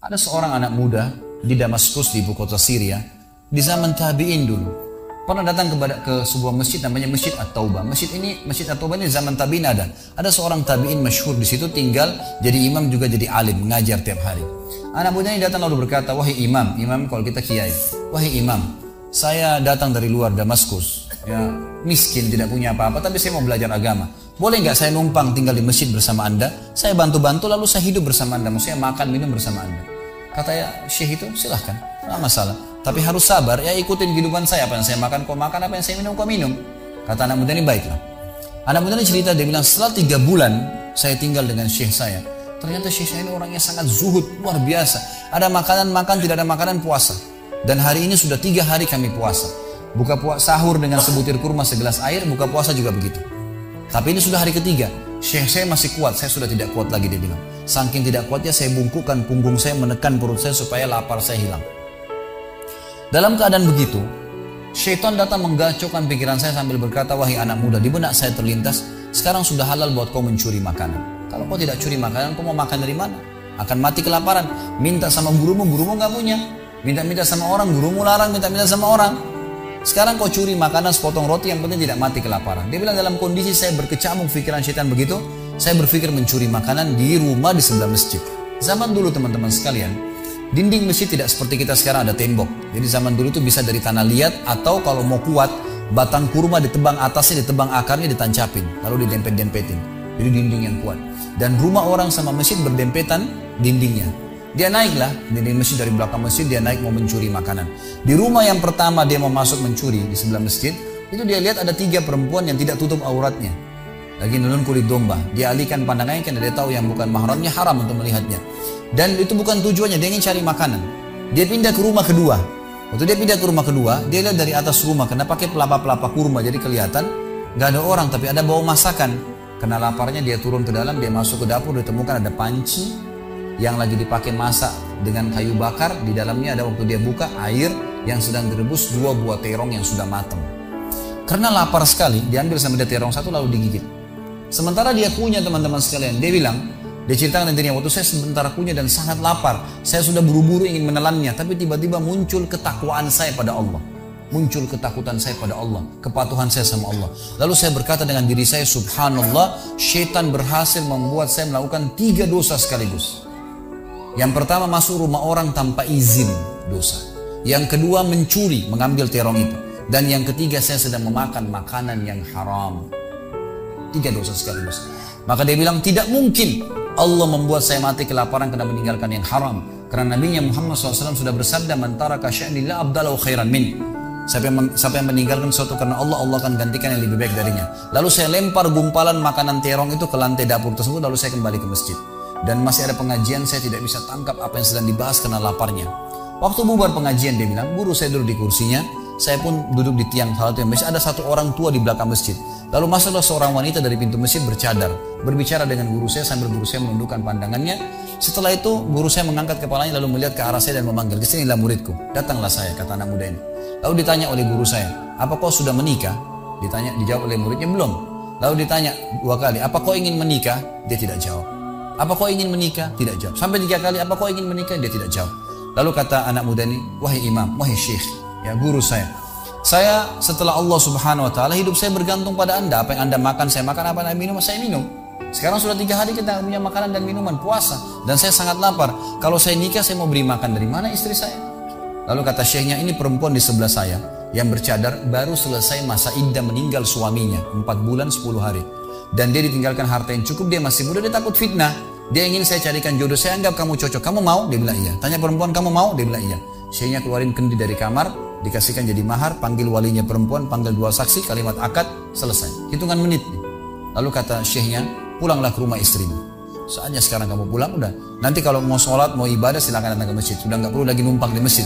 Ada seorang anak muda di Damaskus, di ibu kota Syria, di zaman tabi'in dulu. Pernah datang ke sebuah masjid namanya Masjid At-Taubah. Masjid At-Taubah ini zaman tabi'in ada. Ada seorang tabi'in masyhur di situ, tinggal jadi imam juga jadi alim, mengajar tiap hari. Anak muda ini datang lalu berkata, "Wahai imam kalau kita kiai, wahai imam, saya datang dari luar Damaskus, ya miskin, tidak punya apa-apa, tapi saya mau belajar agama. Boleh nggak saya numpang tinggal di masjid bersama anda? Saya bantu-bantu lalu saya hidup bersama anda, maksudnya makan minum bersama anda." Kata ya syekh itu, silahkan, nggak masalah. Tapi harus sabar, ya ikutin kehidupan saya. Apa yang saya makan kau makan, apa yang saya minum kau minum. Kata anak muda ini, baiklah. Anak muda ini cerita, dia bilang setelah 3 bulan saya tinggal dengan syekh saya. Ternyata syekh saya ini orangnya sangat zuhud, luar biasa. Ada makanan makan, tidak ada makanan puasa. Dan hari ini sudah 3 hari kami puasa. Buka sahur dengan sebutir kurma segelas air, buka puasa juga begitu. Tapi ini sudah hari ketiga. Syekh saya masih kuat, saya sudah tidak kuat lagi, dia bilang. Saking tidak kuatnya saya bungkukkan punggung saya, menekan perut saya supaya lapar saya hilang. Dalam keadaan begitu, syaitan datang menggacaukan pikiran saya sambil berkata, "Wahai anak muda," di benak saya terlintas, "sekarang sudah halal buat kau mencuri makanan. Kalau kau tidak curi makanan, kau mau makan dari mana? Akan mati kelaparan. Minta sama gurumu nggak punya. Minta-minta sama orang, gurumu larang minta-minta sama orang. Sekarang kau curi makanan sepotong roti, yang penting tidak mati kelaparan." Dia bilang dalam kondisi saya berkecamuk pikiran syaitan begitu, saya berpikir mencuri makanan di rumah di sebelah masjid. Zaman dulu teman-teman sekalian, dinding masjid tidak seperti kita sekarang ada tembok. Jadi zaman dulu itu bisa dari tanah liat, atau kalau mau kuat, batang kurma ditebang atasnya, ditebang akarnya, ditancapin, lalu didempet-dempetin. Jadi dinding yang kuat. Dan rumah orang sama masjid berdempetan dindingnya. Dia naiklah dinding masjid, dari belakang masjid dia naik mau mencuri makanan. Di rumah yang pertama dia mau masuk mencuri di sebelah masjid, itu dia lihat ada 3 perempuan yang tidak tutup auratnya, lagi nunun kulit domba. Dia alihkan pandangannya karena dia tahu yang bukan mahramnya haram untuk melihatnya. Dan itu bukan tujuannya, dia ingin cari makanan. Dia pindah ke rumah kedua. Waktu dia pindah ke rumah kedua, dia lihat dari atas rumah karena pakai pelapa-pelapa kurma, jadi kelihatan nggak ada orang, tapi ada bau masakan. Karena laparnya dia turun ke dalam, dia masuk ke dapur, ditemukan ada panci yang lagi dipakai masak dengan kayu bakar. Di dalamnya ada, waktu dia buka, air yang sedang direbus 2 buah terong yang sudah matang. Karena lapar sekali, diambil sama dia terong 1 lalu digigit. Sementara dia punya, teman-teman sekalian, dia bilang, dia ceritakan dirinya, waktu saya sebentar punya dan sangat lapar, saya sudah buru-buru ingin menelannya, tapi tiba-tiba muncul ketakwaan saya pada Allah, muncul ketakutan saya pada Allah, kepatuhan saya sama Allah. Lalu saya berkata dengan diri saya, subhanallah, syaitan berhasil membuat saya melakukan 3 dosa sekaligus. Yang pertama, masuk rumah orang tanpa izin, dosa. Yang kedua, mencuri, mengambil terong itu. Dan yang ketiga, saya sedang memakan makanan yang haram. 3 dosa sekaligus. Maka dia bilang, tidak mungkin Allah membuat saya mati kelaparan karena meninggalkan yang haram. Karena Nabi Muhammad SAW sudah bersabda, "Man taraka sya'ni la abdalahu khairan min." Siapa yang meninggalkan sesuatu karena Allah, Allah akan gantikan yang lebih baik darinya. Lalu saya lempar gumpalan makanan terong itu ke lantai dapur tersebut, lalu saya kembali ke masjid. Dan masih ada pengajian, saya tidak bisa tangkap apa yang sedang dibahas karena laparnya. Waktu bubar pengajian, dia bilang, guru saya duduk di kursinya, saya pun duduk di tiang salah satu yang masjid. Ada satu orang tua di belakang masjid. Lalu masuklah seorang wanita dari pintu masjid bercadar, berbicara dengan guru saya sambil guru saya menundukkan pandangannya. Setelah itu guru saya mengangkat kepalanya lalu melihat ke arah saya dan memanggil, "Kesinilah muridku." Datanglah saya, kata anak muda ini. Lalu ditanya oleh guru saya, "Apa kau sudah menikah?" Dijawab oleh muridnya, "Belum." Lalu ditanya 2 kali, "Apa kau ingin menikah?" Dia tidak jawab. "Apa kau ingin menikah?" Tidak jawab. Sampai 3 kali, "Apa kau ingin menikah?" Dia tidak jawab. Lalu kata anak muda ini, "Wahai imam, wahai syekh, ya guru saya setelah Allah subhanahu wa ta'ala, hidup saya bergantung pada anda. Apa yang anda makan, saya makan. Apa yang anda minum, saya minum. Sekarang sudah 3 hari kita punya makanan dan minuman, puasa. Dan saya sangat lapar. Kalau saya nikah, saya mau beri makan dari mana istri saya?" Lalu kata syekhnya, "Ini perempuan di sebelah saya yang bercadar baru selesai masa iddah meninggal suaminya, 4 bulan 10 hari. Dan dia ditinggalkan harta yang cukup, dia masih muda, dia takut fitnah. Dia ingin saya carikan jodoh, saya anggap kamu cocok. Kamu mau?" Dia bilang iya. Tanya perempuan, "Kamu mau?" Dia bilang iya. Syekhnya keluarin kendi dari kamar, dikasihkan jadi mahar, panggil walinya perempuan, panggil 2 saksi, kalimat akad, selesai. Hitungan menit nih. Lalu kata syekhnya, "Pulanglah ke rumah istrimu. Saatnya sekarang kamu pulang, udah. Nanti kalau mau sholat, mau ibadah, silakan datang ke masjid. Sudah nggak perlu lagi numpang di masjid."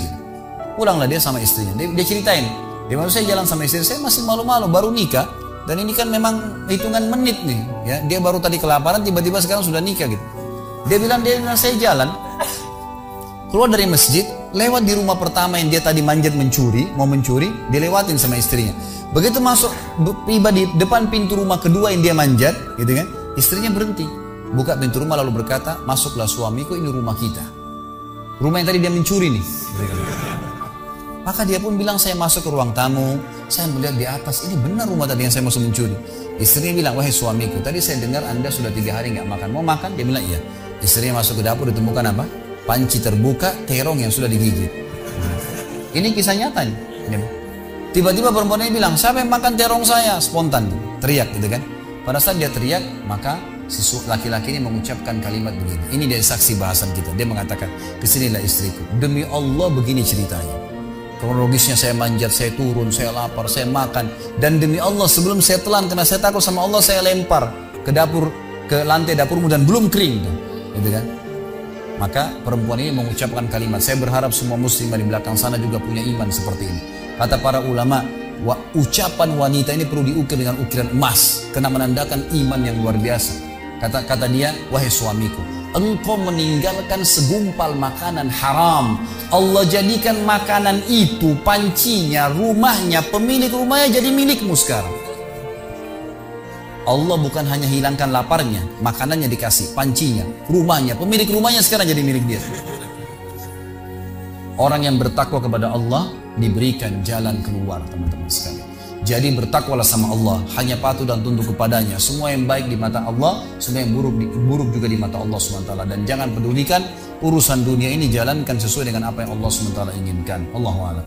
Pulanglah dia sama istrinya. Dia ceritain, "Di mana saya jalan sama istri saya masih malu-malu, baru nikah. Dan ini kan memang hitungan menit nih. Ya, dia baru tadi kelaparan, tiba-tiba sekarang sudah nikah gitu." Dia bilang, saya jalan, keluar dari masjid, lewat di rumah pertama yang dia tadi manjat mau mencuri, dilewatin sama istrinya. Begitu masuk, tiba di depan pintu rumah kedua yang dia manjat, gitu kan, istrinya berhenti, buka pintu rumah lalu berkata, "Masuklah suamiku, ini rumah kita." Rumah yang tadi dia mencuri nih. Maka dia pun bilang, saya masuk ke ruang tamu, saya melihat di atas, ini benar rumah tadi yang saya masuk mencuri. Istrinya bilang, wahai suamiku, tadi saya dengar Anda sudah 3 hari nggak makan. Mau makan? Dia bilang, iya. Istrinya masuk ke dapur, ditemukan apa? Panci terbuka, terong yang sudah digigit. Ini kisah nyata nih. Tiba-tiba perempuan ini bilang, siapa yang makan terong saya? Spontan, teriak gitu kan. Pada saat dia teriak, maka si laki-laki ini mengucapkan kalimat begini. Ini dari saksi bahasan kita. Dia mengatakan, kesinilah istriku. Demi Allah begini ceritanya. Kronologisnya saya manjat, saya turun, saya lapar, saya makan. Dan demi Allah sebelum saya telan, karena saya takut sama Allah, saya lempar ke dapur, ke lantai dapurmu dan belum kering. Gitu kan? Maka perempuan ini mengucapkan kalimat, saya berharap semua muslimah di belakang sana juga punya iman seperti ini. Kata para ulama, ucapan wanita ini perlu diukir dengan ukiran emas, karena menandakan iman yang luar biasa. Kata dia, wahai suamiku, engkau meninggalkan segumpal makanan haram. Allah jadikan makanan itu, pancinya, rumahnya, pemilik rumahnya jadi milikmu sekarang. Allah bukan hanya hilangkan laparnya, makanannya dikasih, pancinya, rumahnya, pemilik rumahnya sekarang jadi milik dia. Orang yang bertakwa kepada Allah diberikan jalan keluar, teman-teman sekalian. Jadi bertakwalah sama Allah, hanya patuh dan tunduk kepadanya. Semua yang baik di mata Allah, semua yang buruk juga di mata Allah SWT. Dan jangan pedulikan urusan dunia ini, jalankan sesuai dengan apa yang Allah SWT inginkan. Allahu a'lam.